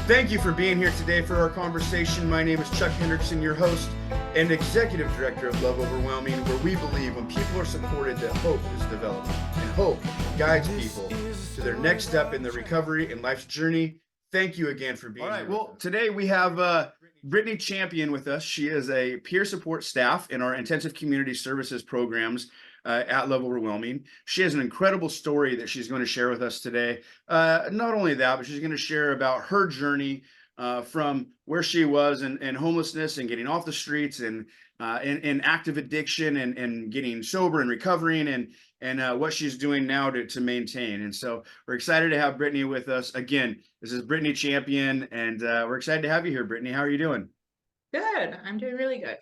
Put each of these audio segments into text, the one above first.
Thank you for being here today for our conversation. My name is Chuck Hendrickson, your host and Executive Director of Love Overwhelming, where we believe when people are supported that hope is developed, and hope guides people to their next step in their recovery and life's journey. Thank you again for being here. All right, well, today we have Brittany Champion with us. She is a peer support staff in our intensive community services programs at Love Overwhelming. She has an incredible story that she's going to share with us today. Not only that, but she's going to share about her journey from where she was in homelessness and getting off the streets and in active addiction and getting sober and recovering and what she's doing now to maintain. And so we're excited to have Brittany with us. Again, this is Brittany Champion, and we're excited to have you here, Brittany. How are you doing? Good. I'm doing really good.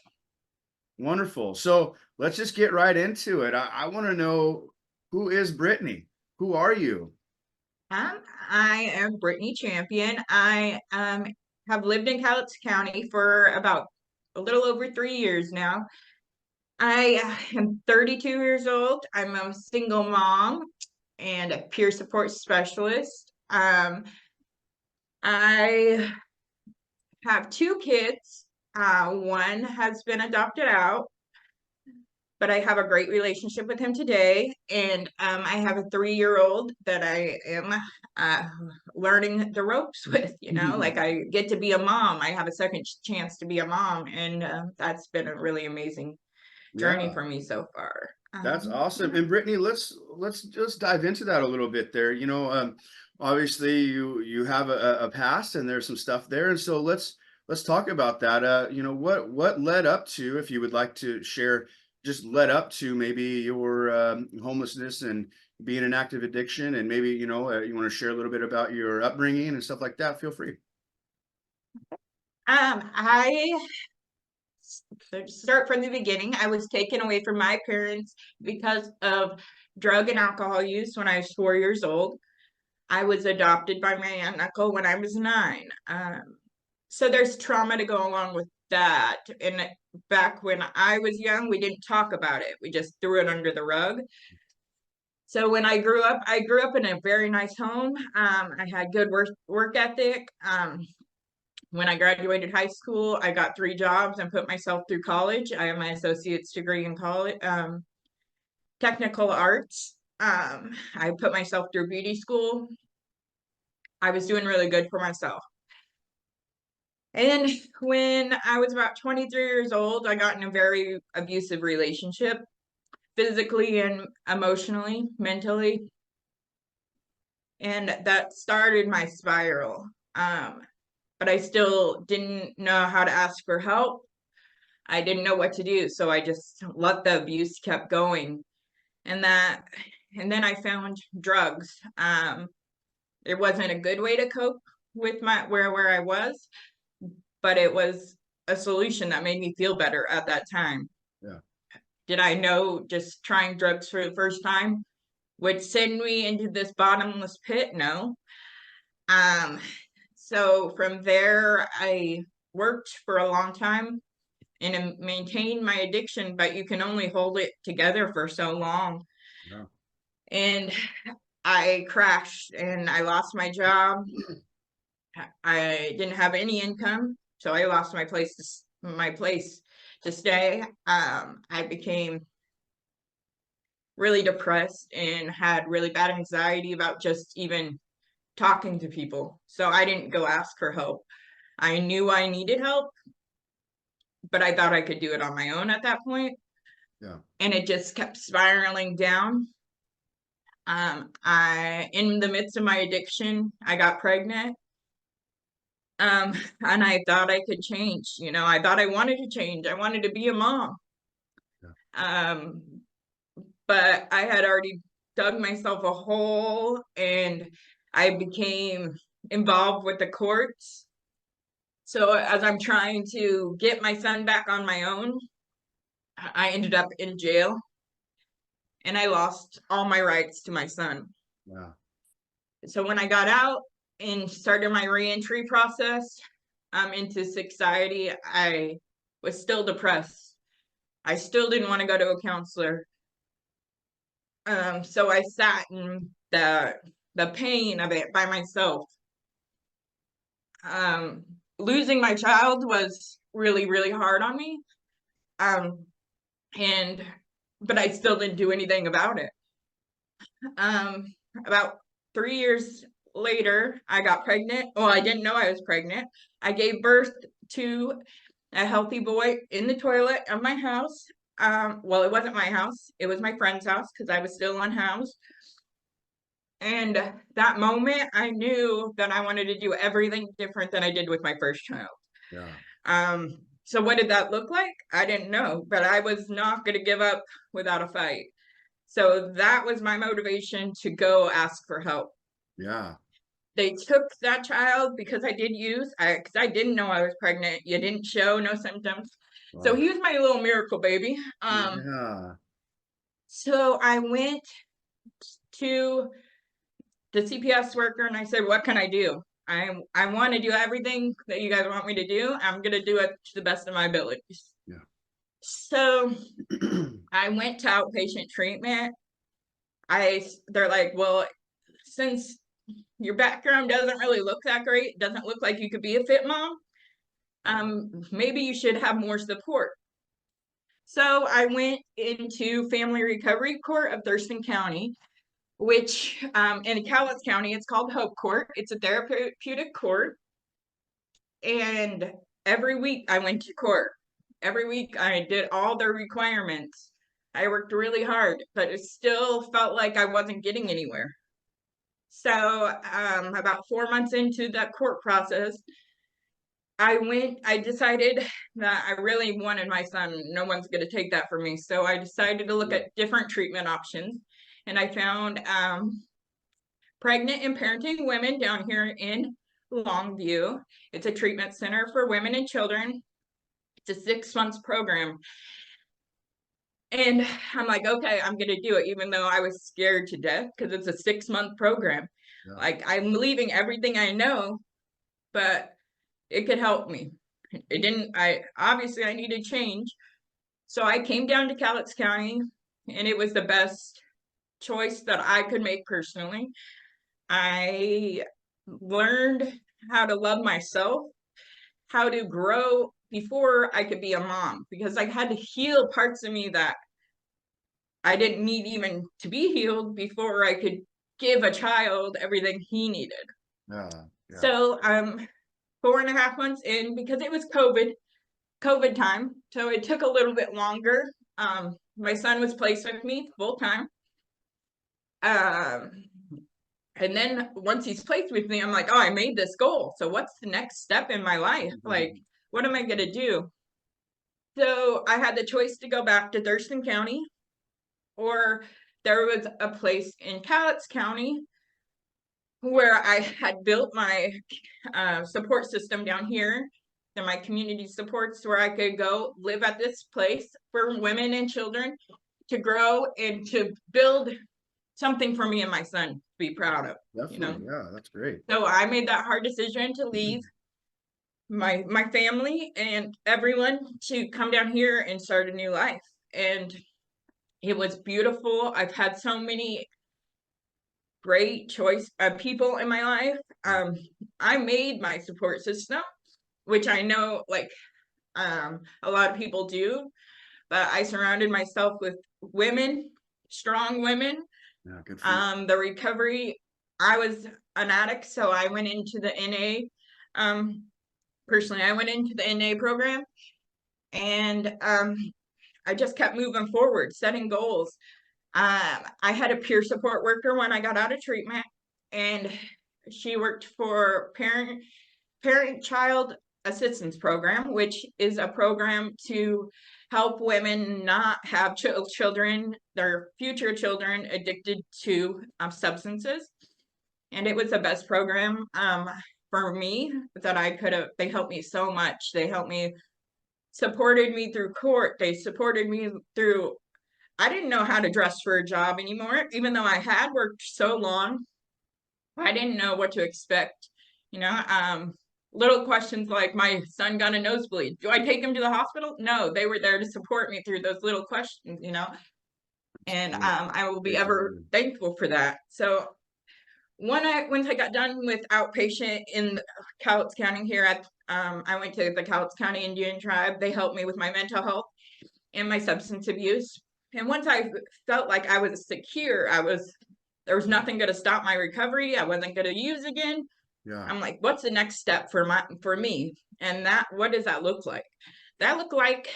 Wonderful. So let's just get right into it. I want to know, who is Brittany? Who are you? I am Brittany Champion. I have lived in Cowlitz County for about a little over 3 years now. I am 32 years old. I'm a single mom and a peer support specialist. I have 2 kids. One has been adopted out, but I have a great relationship with him today. And I have a 3-year-old that I am learning the ropes with, like I get to be a mom. I have a second chance to be a mom. And that's been a really amazing journey for me so far. That's awesome. And Brittany, let's just dive into that a little bit there. Obviously you have a past and there's some stuff there. And so let's talk about that. What led up to, if you would like to share, just led up to maybe your homelessness and being an active addiction, and maybe you want to share a little bit about your upbringing and stuff like that. Feel free. I start from the beginning. I was taken away from my parents because of drug and alcohol use when I was 4 years old. I was adopted by my aunt and uncle when I was 9. So there's trauma to go along with that. And back when I was young, we didn't talk about it. We just threw it under the rug. So when I grew up in a very nice home. I had good work ethic. When I graduated high school, I got 3 jobs and put myself through college. I have my associate's degree in college, technical arts. I put myself through beauty school. I was doing really good for myself. And when I was about 23 years old, I got in a very abusive relationship, physically and emotionally, mentally. And that started my spiral. But I still didn't know how to ask for help. I didn't know what to do. So I just let the abuse keep going. And then I found drugs. It wasn't a good way to cope with where I was, but it was a solution that made me feel better at that time. Yeah. Did I know just trying drugs for the first time would send me into this bottomless pit? No. So from there, I worked for a long time and maintained my addiction, but you can only hold it together for so long. Yeah. And I crashed and I lost my job. I didn't have any income, so I lost my place to stay. I became really depressed and had really bad anxiety about just even talking to people. So I didn't go ask for help. I knew I needed help, but I thought I could do it on my own at that point. Yeah. And it just kept spiraling down. In the midst of my addiction, I got pregnant. And I thought I could change. I thought I wanted to change. I wanted to be a mom. Yeah. But I had already dug myself a hole, and I became involved with the courts. So as I'm trying to get my son back on my own, I ended up in jail, and I lost all my rights to my son. Wow. So when I got out and started my reentry process into society, I was still depressed. I still didn't want to go to a counselor. So I sat in the pain of it by myself. losing my child was really, really hard on me. But I still didn't do anything about it. About 3 years later, I got pregnant. Well, I didn't know I was pregnant. I gave birth to a healthy boy in the toilet of my house. Well, it wasn't my house. It was my friend's house because I was still unhoused. And that moment, I knew that I wanted to do everything different than I did with my first child. Yeah. So what did that look like? I didn't know, but I was not going to give up without a fight. So that was my motivation to go ask for help. Yeah. They took that child because I did use, because I didn't know I was pregnant. You didn't show no symptoms. Wow. So he was my little miracle baby. Yeah. So I went to the CPS worker and I said, what can I do? I want to do everything that you guys want me to do. I'm going to do it to the best of my abilities. Yeah. So I went to outpatient treatment. They're like, well, since your background doesn't really look that great, doesn't look like you could be a fit mom, maybe you should have more support. So I went into Family Recovery Court of Thurston County, which in Cowlitz County, it's called Hope Court. It's a therapeutic court. And every week I went to court. Every week I did all their requirements. I worked really hard, but it still felt like I wasn't getting anywhere. So about 4 months into that court process, I decided that I really wanted my son. No one's going to take that from me. So I decided to look at different treatment options. And I found pregnant and parenting women down here in Longview. It's a treatment center for women and children. It's a 6 months program. And I'm like, okay, I'm going to do it, even though I was scared to death because it's a 6 month program. Yeah. Like, I'm leaving everything I know, but it could help me. It didn't, obviously I needed change. So I came down to Cowlitz County, and it was the best choice that I could make personally. I learned how to love myself, how to grow before I could be a mom, because I had to heal parts of me that I didn't need even to be healed before I could give a child everything he needed. Yeah. So 4.5 months in, because it was COVID time, so it took a little bit longer. My son was placed with me full time. And then once he's placed with me, I'm like, oh, I made this goal. So what's the next step in my life? Like, what am I going to do? So I had the choice to go back to Thurston County, or there was a place in Cowlitz County where I had built my support system down here, and my community supports, where I could go live at this place for women and children to grow and to build something for me and my son to be proud of. Definitely, yeah, that's great. So I made that hard decision to leave my family and everyone to come down here and start a new life. And it was beautiful. I've had so many great people in my life. I made my support system, which I know a lot of people do, but I surrounded myself with women, strong women. Yeah, good for you. The recovery, I was an addict, so I went into the NA. Personally, I went into the NA program, and I just kept moving forward, setting goals. I had a peer support worker when I got out of treatment, and she worked for parent-child assistance program, which is a program to help women not have children, their future children, addicted to substances. And it was the best program for me that I could have. They helped me so much. They supported me through court. They supported me through, I didn't know how to dress for a job anymore, even though I had worked so long. I didn't know what to expect, little questions like, my son got a nosebleed. Do I take him to the hospital? No, they were there to support me through those little questions, and I will be ever thankful for that. So once I got done with outpatient in Cowlitz County here at I went to the Cowlitz County Indian Tribe. They helped me with my mental health and my substance abuse. And once I felt like I was secure, there was nothing going to stop my recovery. I wasn't going to use again. Yeah. I'm like, what's the next step for me? And what does that look like? That looked like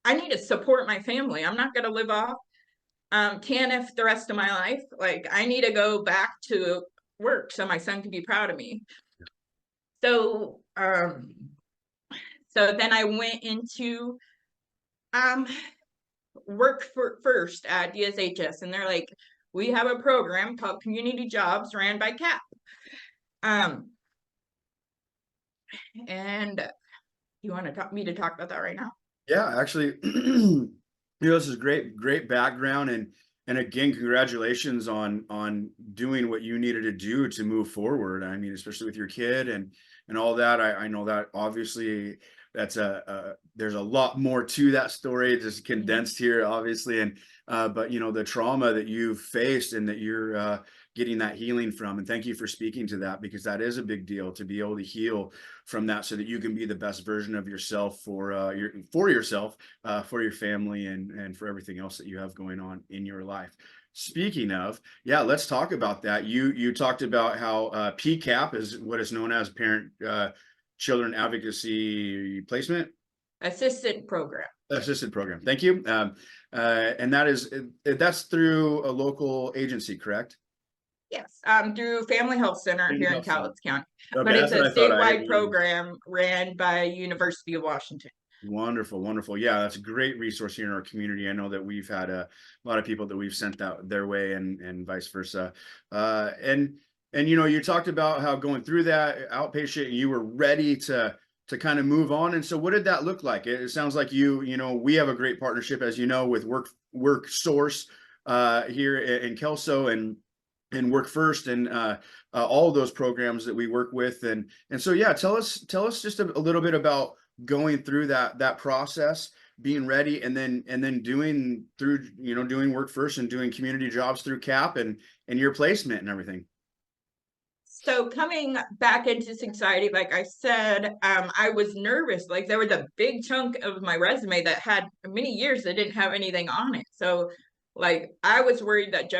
I need to support my family. I'm not going to live off TANF the rest of my life. Like, I need to go back to work so my son can be proud of me. So then I went into work first at DSHS, and they're like, we have a program called Community Jobs ran by CAP. And you want me to talk about that right now? Yeah, actually, this is great background, and again, congratulations on doing what you needed to do to move forward. I mean, especially with your kid and all that. I know that obviously that's there's a lot more to that story, just condensed here, obviously, and but the trauma that you've faced and that you're getting that healing from, and thank you for speaking to that, because that is a big deal, to be able to heal from that so that you can be the best version of yourself for yourself, for your family, and for everything else that you have going on in your life. Speaking of, yeah, let's talk about that. You talked about how PCAP is what is known as Parent Children Advocacy Placement Assisted program. Thank you. And that's through a local agency, correct? Yes, through Family Health Center here in Cowlitz County. Okay, but it's a statewide program ran by University of Washington. Wonderful. Yeah, that's a great resource here in our community. I know that we've had a lot of people that we've sent out their way, and vice versa. And you talked about how going through that outpatient, you were ready to kind of move on. And so what did that look like? It sounds like we have a great partnership, as you know, with Work Source here in Kelso, and Work First, and all of those programs that we work with. And so, yeah, tell us just a little bit about going through that process, being ready, and then doing Work First and doing community jobs through CAP and your placement and everything. So coming back into society, like I said, I was nervous. Like, there was a big chunk of my resume that had many years that didn't have anything on it. So like, I was worried that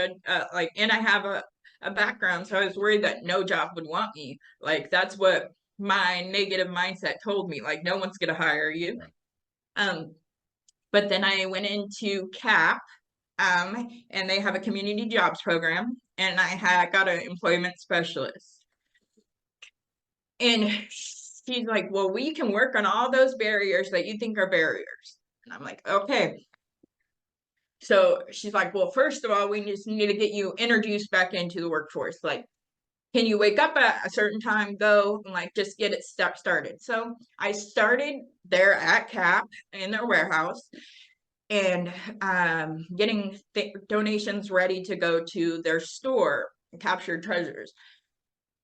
and I have a background, so I was worried that no job would want me. Like, that's what my negative mindset told me. Like, no one's gonna hire you. But then I went into CAP, and they have a community jobs program, and I got an employment specialist. And she's like, well, we can work on all those barriers that you think are barriers. And I'm like, okay. So she's like, well, first of all, we just need to get you introduced back into the workforce. Like, can you wake up at a certain time, go, and like just get it started? So I started there at CAP in their warehouse, and getting donations ready to go to their store, Captured Treasures.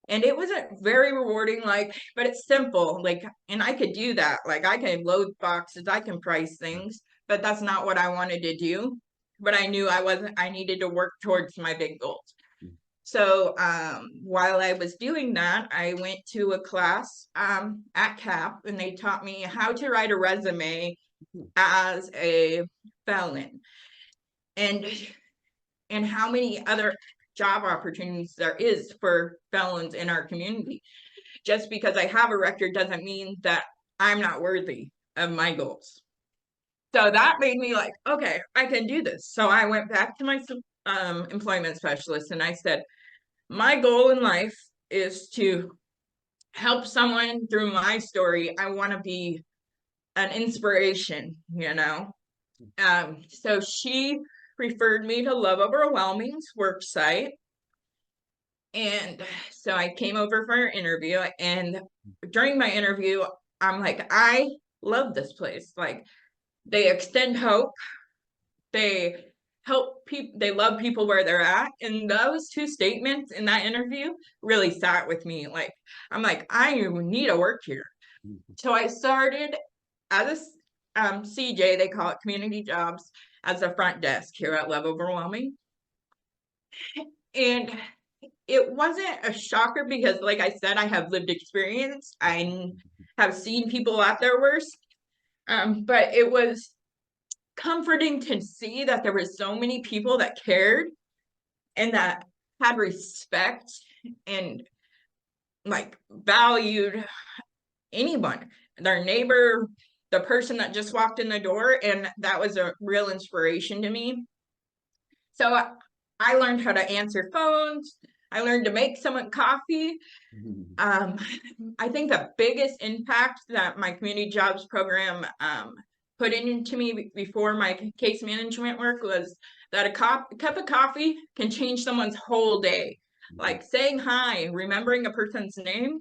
And it wasn't very rewarding, but it's simple, and I could do that. Like, I can load boxes, I can price things, but that's not what I wanted to do. But I knew I needed to work towards my big goals. So while I was doing that, I went to a class at CAP, and they taught me how to write a resume as a felon, and how many other job opportunities there is for felons in our community. Just because I have a record doesn't mean that I'm not worthy of my goals. So that made me like, okay, I can do this. So I went back to my employment specialist, and I said, my goal in life is to help someone through my story. I want to be an inspiration, So she referred me to Love Overwhelming's work site. And so I came over for an interview, and during my interview, I'm like, I love this place. Like, they extend hope. They help people. They love people where they're at. And those two statements in that interview really sat with me. Like, I'm like, I need to work here. So I started as a CJ, they call it community jobs, as a front desk here at Love Overwhelming. And it wasn't a shocker because, like I said, I have lived experience. I have seen people at their worst. But it was comforting to see that there were so many people that cared and that had respect and like valued anyone, their neighbor, the person that just walked in the door. And that was a real inspiration to me. So I learned how to answer phones. I learned to make someone coffee. I think the biggest impact that my community jobs program put into me before my case management work was that a cup of coffee can change someone's whole day. Like saying hi, remembering a person's name,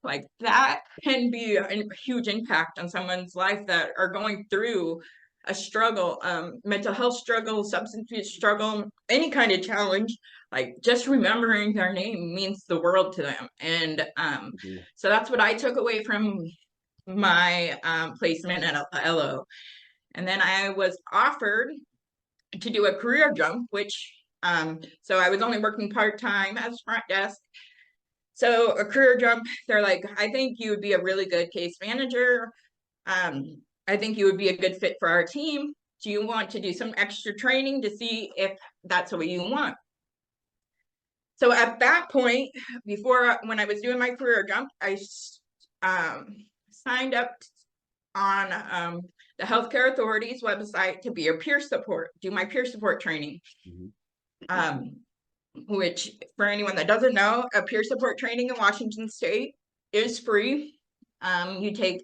like that can be a huge impact on someone's life that are going through a struggle, mental health struggle, substance abuse struggle, any kind of challenge. Like just remembering their name means the world to them. And so that's what I took away from my placement at LO. And then I was offered to do a career jump, which so I was only working part-time as front desk. So a career jump, they're like, I think you would be a really good case manager. I think you would be a good fit for our team. Do you want to do some extra training to see if that's what you want? So at that point, when I was doing my career jump, I signed up on the Healthcare Authority's website to be a peer support, do my peer support training. Which for anyone that doesn't know, a peer support training in Washington State is free. You take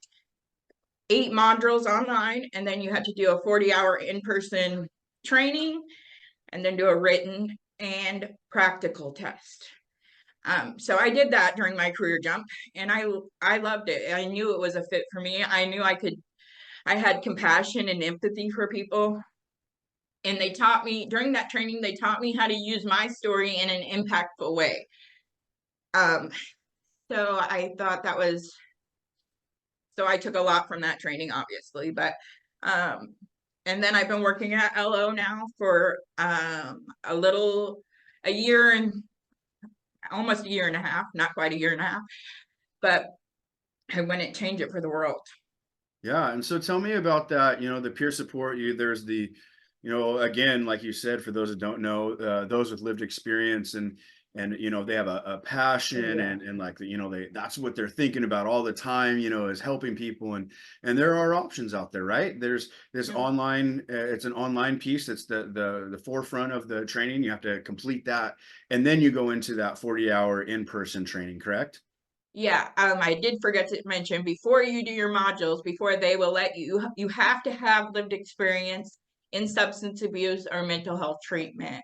8 modules online, and then you have to do a 40-hour in-person training, and then do a written and practical test. So I did that during my career jump, and I loved it. I knew it was a fit for me. I knew I had compassion and empathy for people. And they taught me, during that training, they taught me how to use my story in an impactful way. So I thought that was, so I took a lot from that training, obviously, but, and then I've been working at LO now for a year and almost a year and a half, not quite a year and a half, but I wouldn't change it for the world. Yeah. And so tell me about that, the peer support, there's the, again, like you said, for those that don't know, those with lived experience and they have a passion and like, that's what they're thinking about all the time, is helping people. And there are options out there, right? There's this online, it's an online piece. That's the forefront of the training. You have to complete that. And then you go into that 40-hour in-person training, correct? Yeah, I did forget to mention, before you do your modules, before they will let you have to have lived experience in substance abuse or mental health treatment,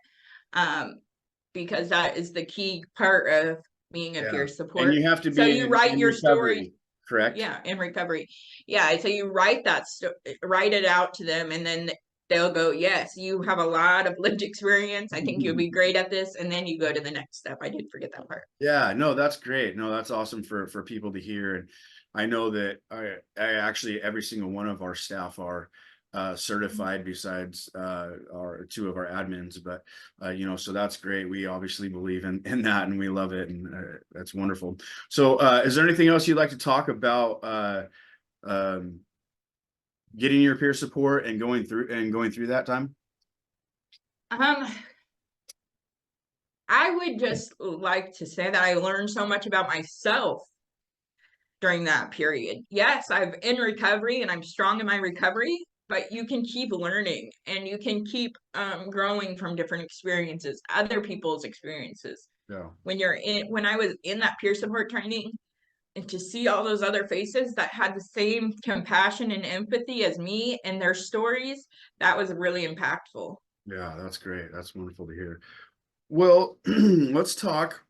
because that is the key part of being a peer support. And you have to be so you write your recovery, story, correct? Yeah, in recovery. Yeah, so you write it out to them, and then they'll go, yes, you have a lot of lived experience. I think you'll be great at this. And then you go to the next step. I did forget that part. Yeah, no, that's great. No, that's awesome for people to hear. And I know that I actually, every single one of our staff are certified, besides our 2 of our admins, but so that's great. We obviously believe in that, and we love it, and that's wonderful. So is there anything else you'd like to talk about getting your peer support and going through that time? I would just like to say that I learned so much about myself during that period. Yes, I'm in recovery and I'm strong in my recovery, but you can keep learning and you can keep growing from different experiences, other people's experiences. Yeah. When I was in that peer support training, and to see all those other faces that had the same compassion and empathy as me and their stories, that was really impactful. Yeah, that's great. That's wonderful to hear. Well, let's talk.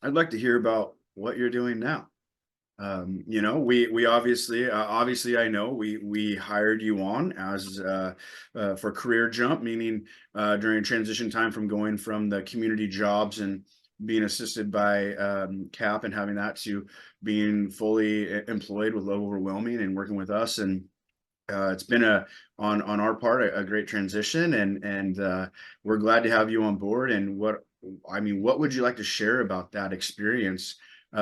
I'd like to hear about what you're doing now. We obviously I know we hired you on as for career jump, meaning during transition time from going from the community jobs and being assisted by CAP and having that to being fully employed with Love Overwhelming and working with us. And it's been on our part a great transition, and we're glad to have you on board. And what I mean, what would you like to share about that experience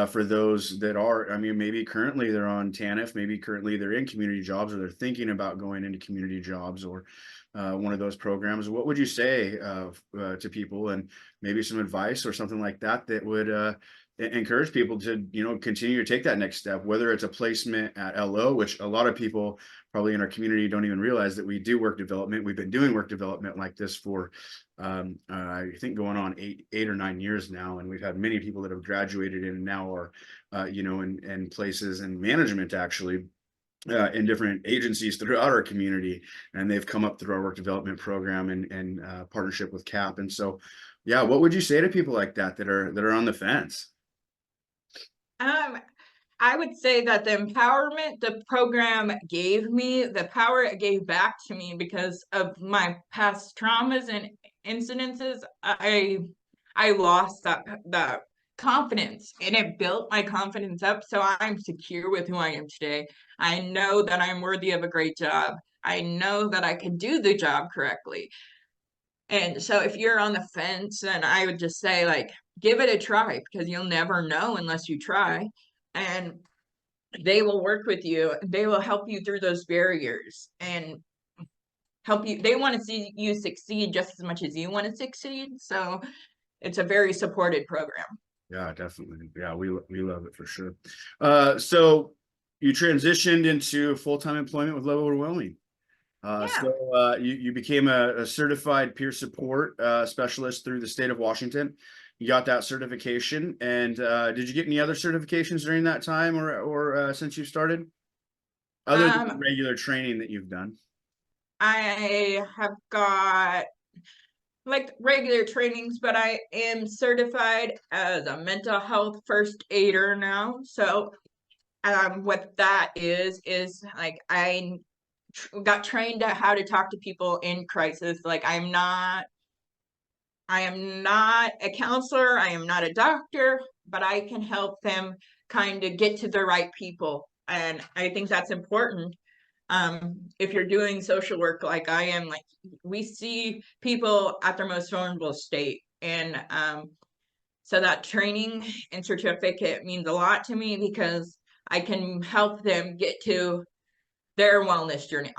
for those that are, I mean, maybe currently they're on TANF, maybe currently they're in community jobs, or they're thinking about going into community jobs, or one of those programs. What would you say to people, and maybe some advice or something like that that would encourage people to, continue to take that next step, whether it's a placement at LO, which a lot of people probably in our community don't even realize that we do work development. We've been doing work development like this for I think going on 8 or 9 years now, and we've had many people that have graduated and now are in places in management, actually, in different agencies throughout our community, and they've come up through our work development program and partnership with CAP. And so, yeah, what would you say to people like that are on the fence? I would say that the empowerment the program gave me, the power it gave back to me because of my past traumas and incidences, I lost that confidence, and it built my confidence up. So I'm secure with who I am today. I know that I'm worthy of a great job. I know that I can do the job correctly. And so if you're on the fence, then I would just say, like, give it a try, because you'll never know unless you try. And they will work with you. They will help you through those barriers and help you. They want to see you succeed just as much as you want to succeed. So it's a very supported program. Yeah, definitely. Yeah, we love it for sure. So you transitioned into full-time employment with Love Overwhelming. Yeah. You became a certified peer support specialist through the state of Washington. You got that certification, and did you get any other certifications during that time, or since you started, other than the regular training that you've done? I have got like regular trainings, but I am certified as a mental health first aider now. So what that is like I got trained at how to talk to people in crisis. Like I am not a counselor, I am not a doctor, but I can help them kind of get to the right people. And I think that's important. If you're doing social work like I am, like we see people at their most vulnerable state. And so that training and certificate means a lot to me because I can help them get to their wellness journey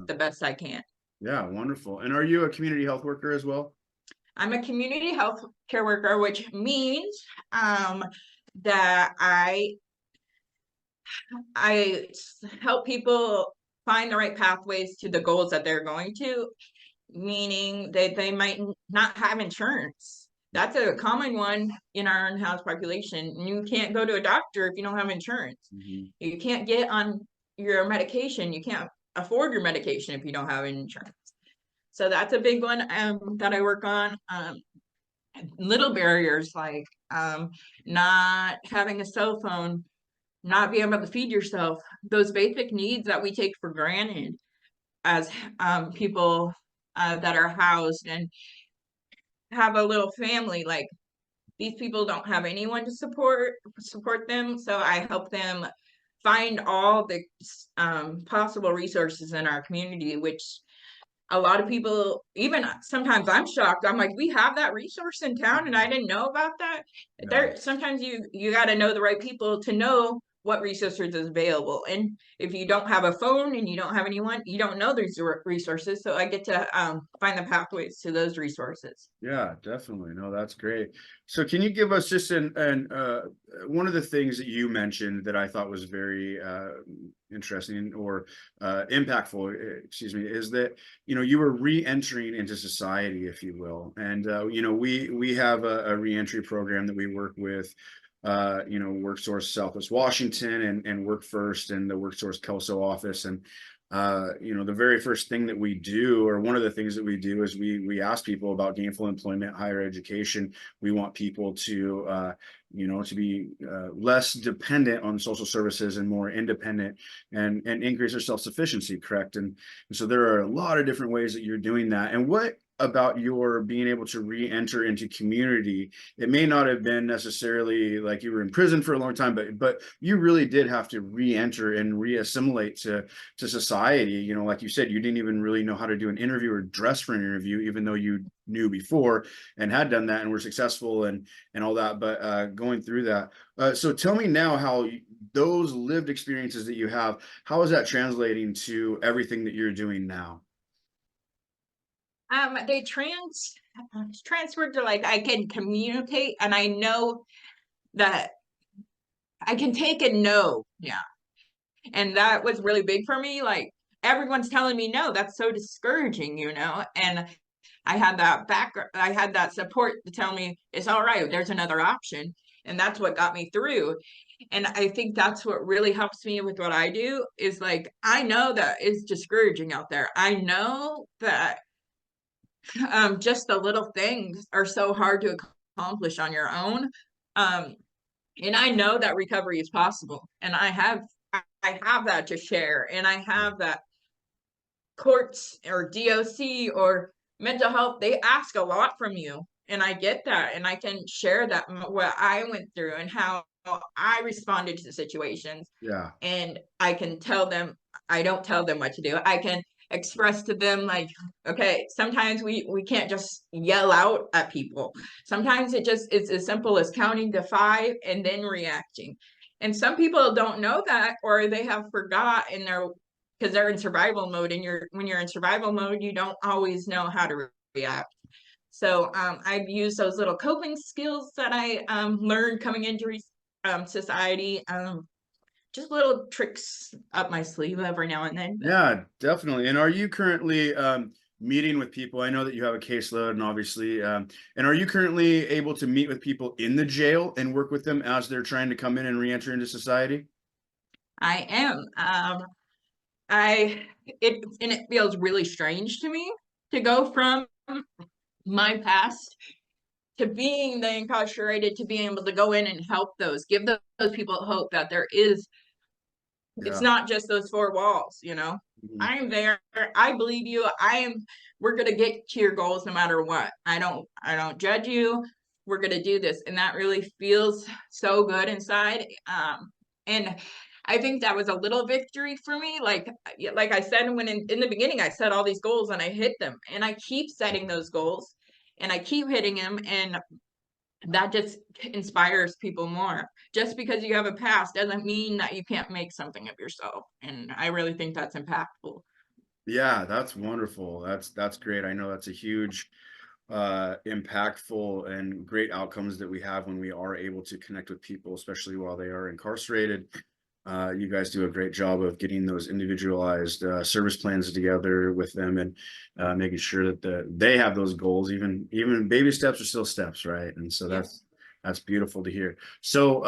the best I can. Yeah, wonderful. And are you a community health worker as well? I'm a community health care worker, which means that I help people find the right pathways to the goals that they're going to, meaning that they might not have insurance. That's a common one in our unhoused population. You can't go to a doctor if you don't have insurance. Mm-hmm. You can't get on your medication. You can't afford your medication if you don't have insurance. So that's a big one that I work on. Little barriers like not having a cell phone, not being able to feed yourself, those basic needs that we take for granted as people that are housed and have a little family. Like these people don't have anyone to support them, so I help them find all the possible resources in our community, which a lot of people, even sometimes I'm shocked. I'm like, we have that resource in town and I didn't know about that. Yeah. There sometimes you got to know the right people to know what resources is available. And if you don't have a phone and you don't have anyone, you don't know these resources. So I get to find the pathways to those resources. Yeah, definitely. No, that's great. So can you give us just one of the things that you mentioned that I thought was very interesting or impactful, excuse me, is that, you were re-entering into society, if you will. And, we have a re-entry program that we work with, WorkSource Southwest Washington and Work First and the WorkSource Kelso office. And the very first thing that we do, or one of the things that we do, is we ask people about gainful employment, higher education. We want people to to be less dependent on social services and more independent and increase their self-sufficiency, correct? And so there are a lot of different ways that you're doing that. And what about your being able to re-enter into community. It may not have been necessarily like you were in prison for a long time, but you really did have to re-enter and re-assimilate to society. You know, like you said, you didn't even really know how to do an interview or dress for an interview, even though you knew before and had done that and were successful and all that. But going through that, so tell me now how those lived experiences that you have, how is that translating to everything that you're doing now? They transferred to, like, I can communicate and I know that I can take a no. Yeah. And that was really big for me. Like, everyone's telling me no, that's so discouraging, you know? And I had that I had that support to tell me it's all right, there's another option. And that's what got me through. And I think that's what really helps me with what I do is, like, I know that it's discouraging out there. I know that just the little things are so hard to accomplish on your own. Um, and I know that recovery is possible. And I have that to share. And I have that courts or DOC or mental health, they ask a lot from you. And I get that. And I can share that what I went through and how I responded to situations. Yeah. And I can tell them, I don't tell them what to do. I can express to them, like, okay, sometimes we can't just yell out at people. Sometimes it's as simple as counting to 5 and then reacting. And some people don't know that, or they have forgot in their, because they're in survival mode, and when you're in survival mode, you don't always know how to react. So I've used those little coping skills that I learned coming into society, just little tricks up my sleeve every now and then. Yeah, definitely. And are you currently meeting with people? I know that you have a caseload, and obviously, and are you currently able to meet with people in the jail and work with them as they're trying to come in and re-enter into society? I am. It feels really strange to me to go from my past to being the incarcerated, to being able to go in and help give those people hope that there is, it's Yeah. not just those 4 walls, you know. Mhm. I'm there. I believe you. We're gonna get to your goals no matter what. I don't judge you. We're gonna do this. And that really feels so good inside. And I think that was a little victory for me. Like I said, when in the beginning, I set all these goals and I hit them. And I keep setting those goals and I keep hitting them. And that just inspires people more. Just because you have a past doesn't mean that you can't make something of yourself. And I really think that's impactful. Yeah, that's wonderful. That's great. I know that's a huge impactful and great outcomes that we have when we are able to connect with people, especially while they are incarcerated. You guys do a great job of getting those individualized service plans together with them and making sure that they have those goals. Even baby steps are still steps, right? And so Yeah. that's beautiful to hear. So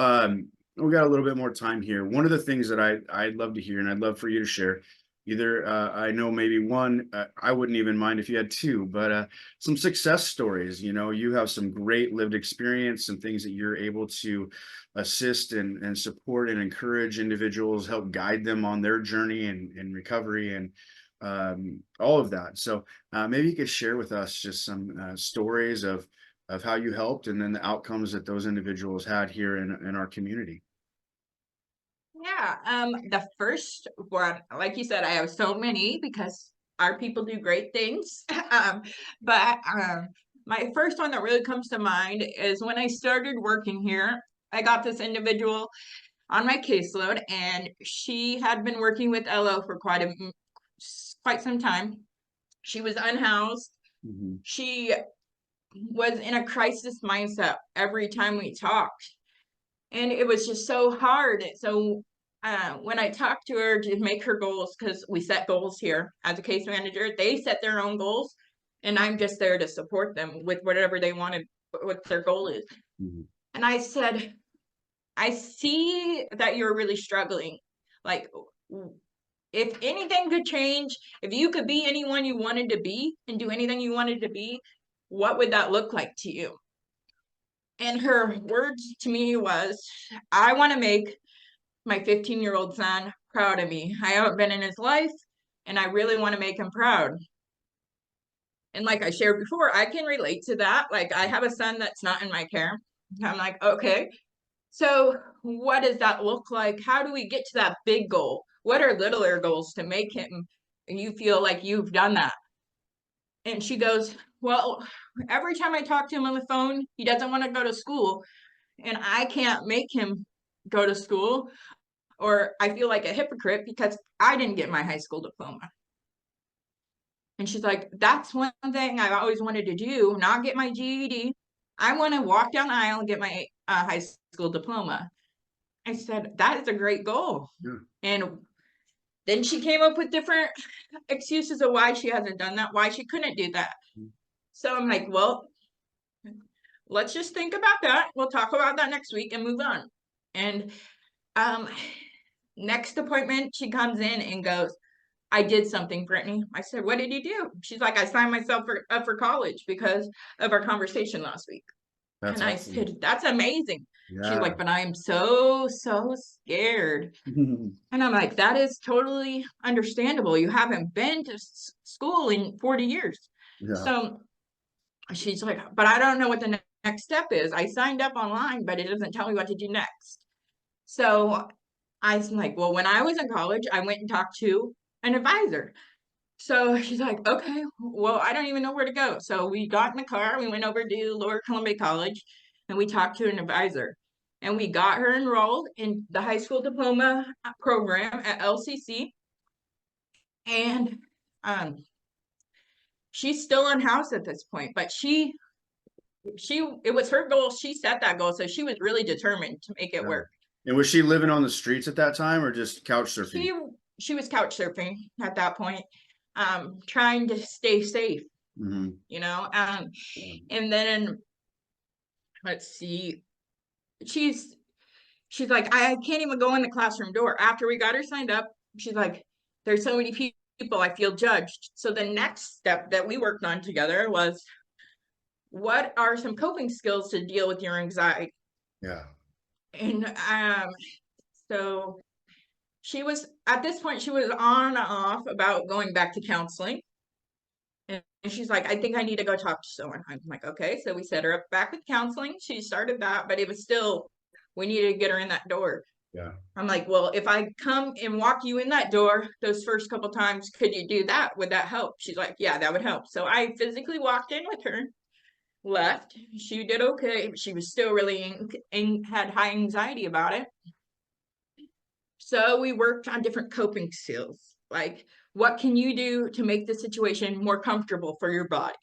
we got a little bit more time here. One of the things that I'd love to hear, and I'd love for you to share, either I know maybe one, I wouldn't even mind if you had two, but some success stories. You know, you have some great lived experience, some things that you're able to assist and support and encourage individuals, help guide them on their journey and recovery and all of that. So maybe you could share with us just some stories of how you helped and then the outcomes that those individuals had here in our community. Yeah. The first one, like you said, I have so many because our people do great things. But my first one that really comes to mind is when I started working here. I got this individual on my caseload, and she had been working with LO for quite some time. She was unhoused. Mhm. She was in a crisis mindset every time we talked, and it was just so hard. So when I talked to her to make her goals, because we set goals here as a case manager, they set their own goals, and I'm just there to support them with whatever they wanted, what their goal is. Mhm. And I said, I see that you're really struggling. Like, if anything could change, if you could be anyone you wanted to be and do anything you wanted to be, what would that look like to you? And her words to me was, I want to make my 15-year-old son proud of me. I haven't been in his life, and I really want to make him proud. And like I shared before, I can relate to that. Like I have a son that's not in my care. I'm like, okay, so what does that look like? How do we get to that big goal? What are littler goals to make him, you feel like you've done that? And she goes, well, every time I talk to him on the phone, he doesn't want to go to school, and I can't make him go to school, or I feel like a hypocrite because I didn't get my high school diploma. And she's like, that's one thing I've always wanted to do, not get my GED. I want to walk down the aisle and get my high school diploma. I said, that is a great goal. Yeah. And then she came up with different excuses of why she hasn't done that, why she couldn't do that. So I'm like, well, let's just think about that. We'll talk about that next week and move on. And next appointment, she comes in and goes, I did something, Brittany. I said, what did you do? She's like, I signed myself up for college because of our conversation last week. That's and awesome. I said, that's amazing. Yeah. She's like, but I am so scared. And I'm like, that is totally understandable. You haven't been to school in 40 years. Yeah. So she's like, but I don't know what the next step is. I signed up online, but it doesn't tell me what to do next. So I was like, well, when I was in college, I went and talked to an advisor. So she's like, okay, well, I don't even know where to go. So we got in the car, we went over to Lower Columbia College, and we talked to an advisor. And we got her enrolled in the high school diploma program at LCC. And she's still unhoused at this point, but it was her goal. She set that goal, so she was really determined to make it work. And was she living on the streets at that time, or just couch surfing? She was couch surfing at that point, trying to stay safe. You know, and then let's see, she's like, I can't even go in the classroom door. After we got her signed up, she's like, there's so many people, I feel judged. So the next step that we worked on together was, what are some coping skills to deal with your anxiety? Yeah. And so she was, at this point, she was on and off about going back to counseling. And she's like, I think I need to go talk to someone. I'm like, okay. So we set her up back with counseling. She started that, but it was still, we needed to get her in that door. Yeah. I'm like, well, if I come and walk you in that door those first couple times, could you do that? Would that help? She's like, yeah, that would help. So I physically walked in with her, left. She did okay. She was still really had high anxiety about it. So we worked on different coping skills, like what can you do to make the situation more comfortable for your body?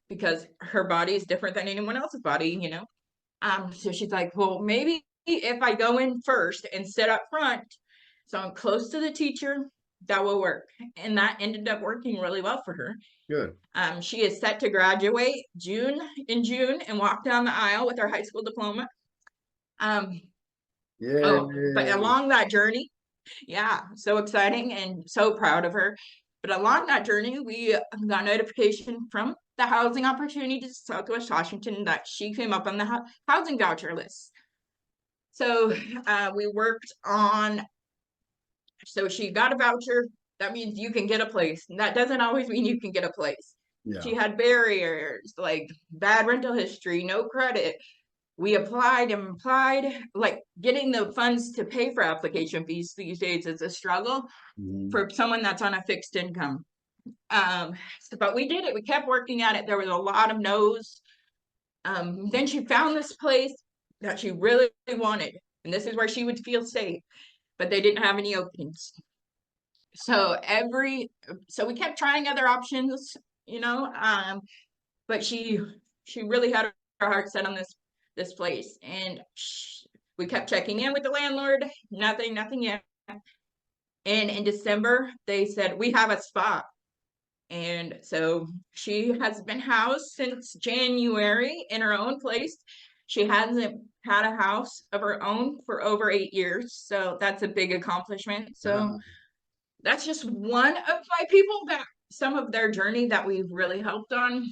Because her body is different than anyone else's body, you know? So she's like, well, maybe if I go in first and sit up front, so I'm close to the teacher, that will work. And that ended up working really well for her. Good. She is set to graduate in June and walk down the aisle with her high school diploma. Yeah. Oh, but along that journey, yeah, so exciting and so proud of her. But along that journey, we got notification from the Housing Opportunities Southwest Washington that she came up on the housing voucher list. So we worked on, so she got a voucher. That means you can get a place. And that doesn't always mean you can get a place. Yeah. She had barriers like bad rental history, no credit. We applied, like getting the funds to pay for application fees these days is a struggle for someone that's on a fixed income. But we did it. We kept working at it. There was a lot of no's. Then she found this place that she really wanted. And this is where she would feel safe, but they didn't have any openings. So we kept trying other options, you know, but she really had her heart set on this place, and we kept checking in with the landlord, nothing yet. And in December, they said, we have a spot. And so she has been housed since January in her own place. She hasn't had a house of her own for over 8 years. So that's a big accomplishment. So that's just one of my people that some of their journey that we've really helped on,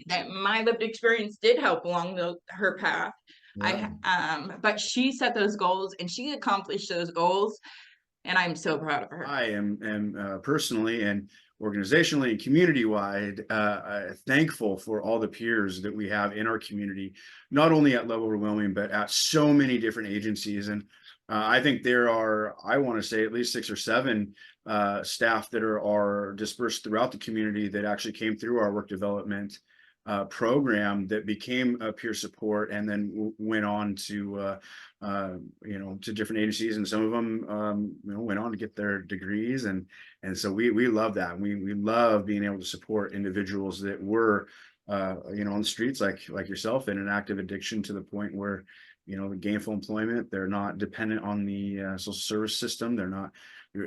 that my lived experience did help along her path. Yeah. But she set those goals and she accomplished those goals, and I'm so proud of her. I am personally, and organizationally and community-wide, thankful for all the peers that we have in our community, not only at Love Overwhelming, but at so many different agencies. And I think there are, I want to say, at least 6 or 7 staff that are dispersed throughout the community that actually came through our work development program that became peer support, and then went on to to different agencies, and some of them went on to get their degrees, and so we love that. We love being able to support individuals that were on the streets like yourself, in an active addiction, to the point where the gainful employment, they're not dependent on the social service system, they're not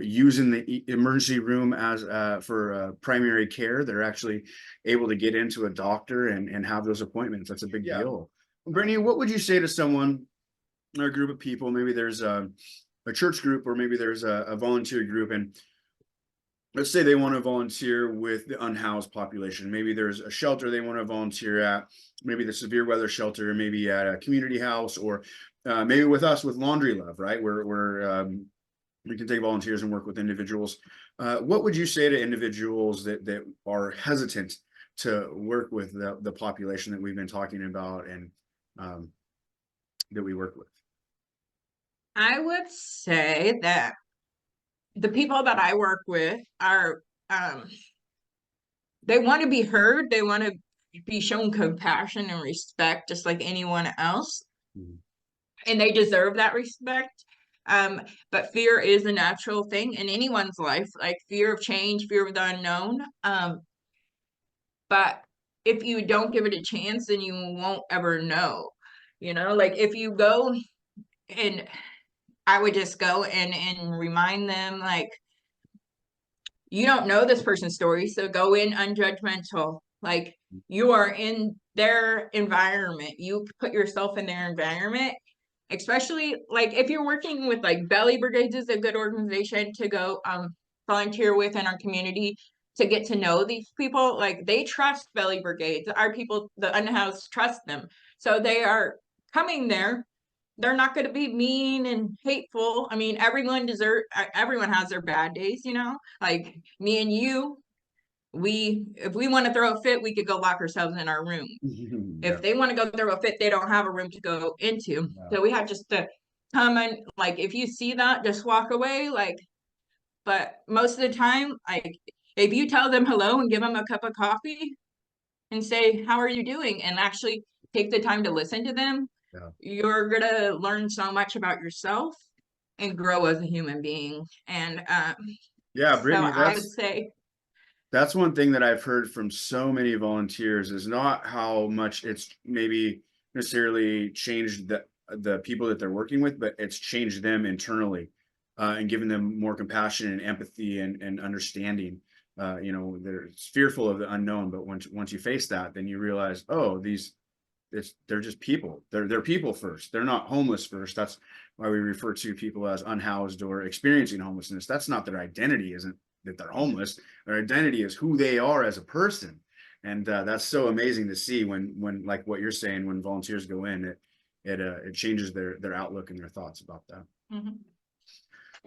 using the emergency room as for primary care. They're actually able to get into a doctor and have those appointments. That's a big deal. Brittany, what would you say to someone, or a group of people, maybe there's a church group, or maybe there's a volunteer group, and let's say they want to volunteer with the unhoused population. Maybe there's a shelter they want to volunteer at, maybe the severe weather shelter, maybe at a community house, or maybe with us with Laundry Love, right? Where we can take volunteers and work with individuals. What would you say to individuals that are hesitant to work with the population that we've been talking about, and that we work with? I would say that the people that I work with are, they want to be heard. They want to be shown compassion and respect, just like anyone else. And they deserve that respect. But fear is a natural thing in anyone's life, like fear of change, fear of the unknown. But if you don't give it a chance, then you won't ever know. Like if you go, and I would just go and remind them, like, you don't know this person's story, so go in unjudgmental. Like, you are in their environment. You put yourself in their environment, especially like if you're working with, like, Belly Brigades is a good organization to go volunteer with in our community, to get to know these people. Like, they trust Belly Brigades. Our people, the unhoused, trust them. So they are coming there. They're not going to be mean and hateful. I mean, everyone has their bad days, like me and you. If we want to throw a fit, we could go lock ourselves in our room. If they want to go throw a fit, they don't have a room to go into. So we have just to come and, like, if you see that, just walk away. Like, but most of the time, like, if you tell them hello and give them a cup of coffee and say, how are you doing? And actually take the time to listen to them, you're going to learn so much about yourself and grow as a human being. And Brittany, so I would say that's one thing that I've heard from so many volunteers, is not how much it's maybe necessarily changed the people that they're working with, but it's changed them internally, and given them more compassion and empathy and understanding. They're fearful of the unknown, but once you face that, then you realize, oh, they're just people. They're people first. They're not homeless first. That's why we refer to people as unhoused or experiencing homelessness. That's not their identity, isn't that they're homeless. Their identity is who they are as a person. And that's so amazing to see when like what you're saying, when volunteers go in, it changes their outlook and their thoughts about that.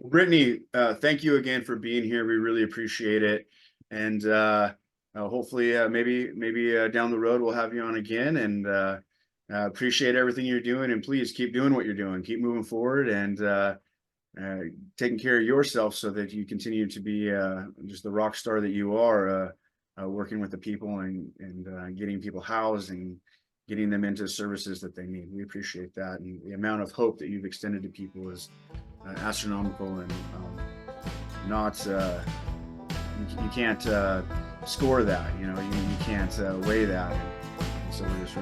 Brittany, thank you again for being here. We really appreciate it. And hopefully maybe down the road we'll have you on again, and appreciate everything you're doing, and please keep doing what you're doing, keep moving forward, and taking care of yourself, so that you continue to be just the rock star that you are, working with the people and getting people housed and getting them into services that they need. We appreciate that, and the amount of hope that you've extended to people is astronomical, and not you can't score that, you can't weigh that, and so we're just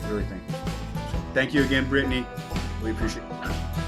really thankful. So thank you again, Brittany. We appreciate it.